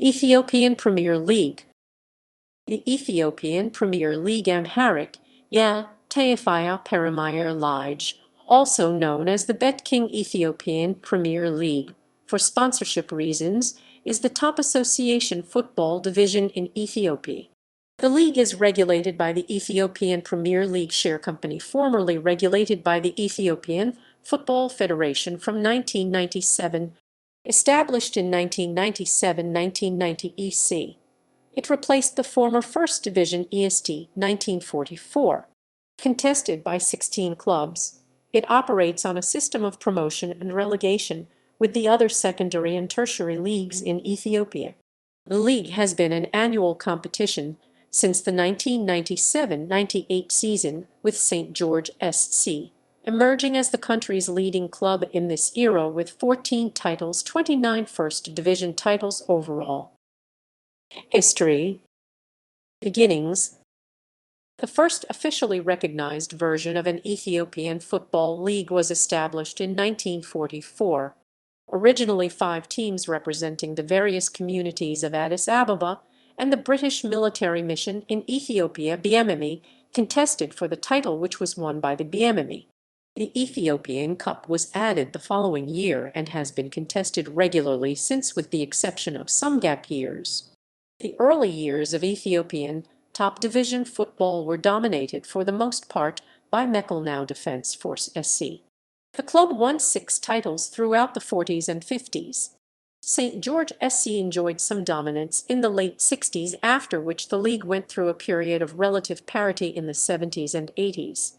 Ethiopian Premier League. The Ethiopian Premier League Amharic, Teifaya Perimyer Lige, also known as the Bet-King Ethiopian Premier League, for sponsorship reasons, is the top association football division in Ethiopia. The league is regulated by the Ethiopian Premier League Share Company, formerly regulated by the Ethiopian Football Federation from 1997. Established in 1997-1990 EC. It replaced the former First Division EST 1944. Contested by 16 clubs, it operates on a system of promotion and relegation with the other secondary and tertiary leagues in Ethiopia. The league has been an annual competition since the 1997-98 season, with St. George SC emerging as the country's leading club in this era with 14 titles, 29 First Division titles overall. History. Beginnings. The first officially recognized version of an Ethiopian football league was established in 1944. Originally 5 teams representing the various communities of Addis Ababa and the British military mission in Ethiopia, BMME, contested for the title, which was won by the BMME. The Ethiopian Cup was added the following year and has been contested regularly since, with the exception of some gap years. The early years of Ethiopian top division football were dominated for the most part by Mekelle Defense Force SC. The club won 6 titles throughout the 40s and 50s. St. George SC enjoyed some dominance in the late 60s, after which the league went through a period of relative parity in the 70s and 80s.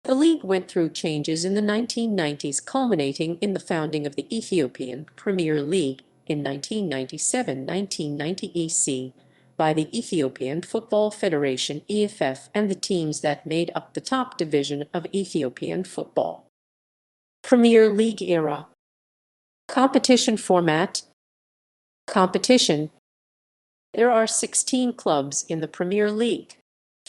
The league went through changes in the 1990s, culminating in the founding of the Ethiopian Premier League in 1997-1990 EC by the Ethiopian Football Federation EFF and the teams that made up the top division of Ethiopian football. Premier League era. Competition format. Competition. There are 16 clubs in the Premier League.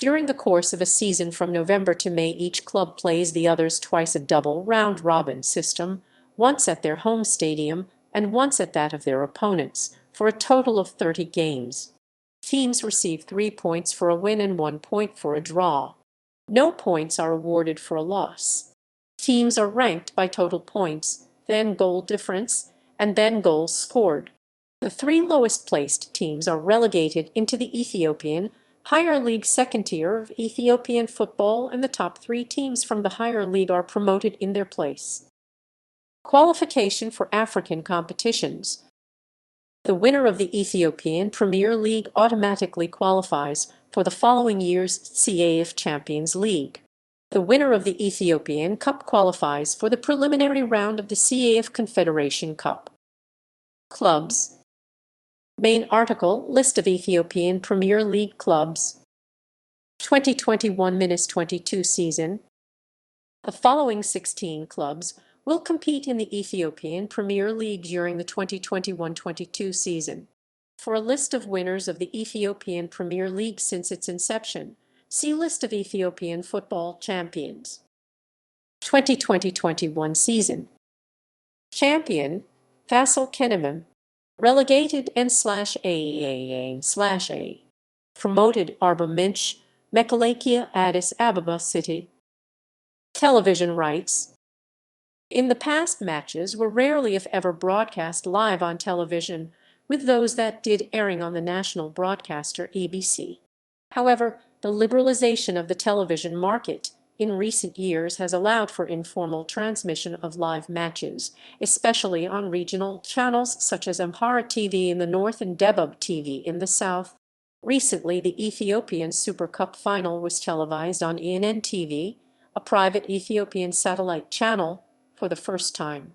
During the course of a season from November to May, each club plays the others twice, a double round-robin system, once at their home stadium and once at that of their opponents, for a total of 30 games. Teams receive 3 points for a win and 1 point for a draw. No points are awarded for a loss. Teams are ranked by total points, then goal difference, and then goals scored. The 3 lowest-placed teams are relegated into the Ethiopian Higher League second tier of Ethiopian football, and the top 3 teams from the higher league are promoted in their place. Qualification for African competitions. The winner of the Ethiopian Premier League automatically qualifies for the following year's CAF Champions League. The winner of the Ethiopian Cup qualifies for the preliminary round of the CAF Confederation Cup. Clubs. Main article: List of Ethiopian Premier League clubs. 2021-22 season. The following 16 clubs will compete in the Ethiopian Premier League during the 2021-22 season. For a list of winners of the Ethiopian Premier League since its inception, see List of Ethiopian football champions. 2020-21 season. Champion: Faisal Kenemim. Relegated N/A/A/A/A. Promoted Arba Minch, Mekelle Addis Ababa City. Television rights. In the past, matches were rarely if ever broadcast live on television, with those that did airing on the national broadcaster ABC. However, the liberalization of the television market in recent years has allowed for informal transmission of live matches, especially on regional channels such as Amhara TV in the north and Debub TV in the south. Recently, the Ethiopian Super Cup final was televised on ENN TV, a private Ethiopian satellite channel, for the first time.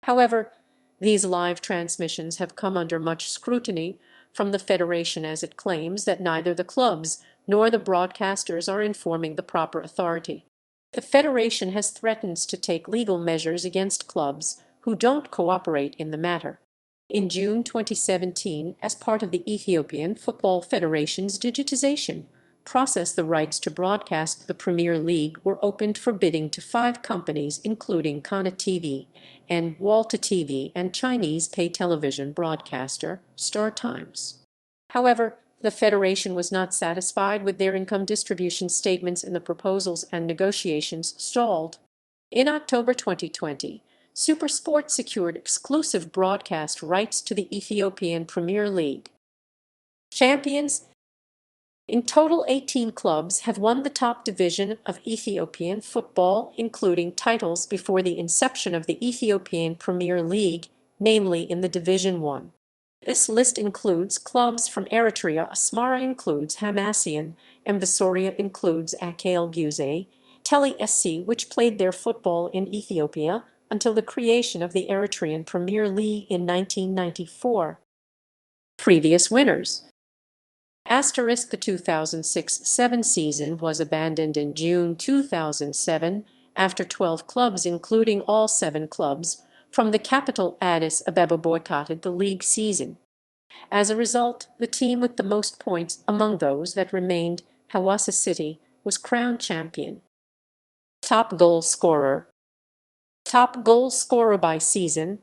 However, these live transmissions have come under much scrutiny from the Federation, as it claims that neither the clubs nor the broadcasters are informing the proper authority. The Federation has threatened to take legal measures against clubs who don't cooperate in the matter. In June 2017, as part of the Ethiopian Football Federation's digitization process the rights to broadcast the Premier League were opened for bidding to 5 companies including Kana TV and Walta TV and Chinese pay television broadcaster Star Times. However, the federation was not satisfied with their income distribution statements and the proposals and negotiations stalled. In October 2020, SuperSport secured exclusive broadcast rights to the Ethiopian Premier League. Champions. In total, 18 clubs have won the top division of Ethiopian football, including titles before the inception of the Ethiopian Premier League, namely in the Division 1. This list includes clubs from Eritrea. Asmara includes Hamasien, Embasoria includes Akale Guze, Tele SC, which played their football in Ethiopia until the creation of the Eritrean Premier League in 1994. Previous winners. Asterisk the 2006-07 season was abandoned in June 2007 after 12 clubs, including all 7 clubs from the capital Addis Ababa, boycotted the league season. As a result, the team with the most points among those that remained, Hawassa City, was crowned champion. Top goal scorer. Top goal scorer by season.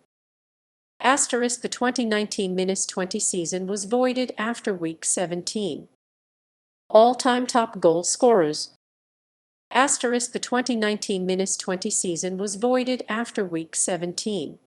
Asterisk the 2019-20 season was voided after week 17. All-time top goal scorers. Asterisk the 2019-20 season was voided after week 17.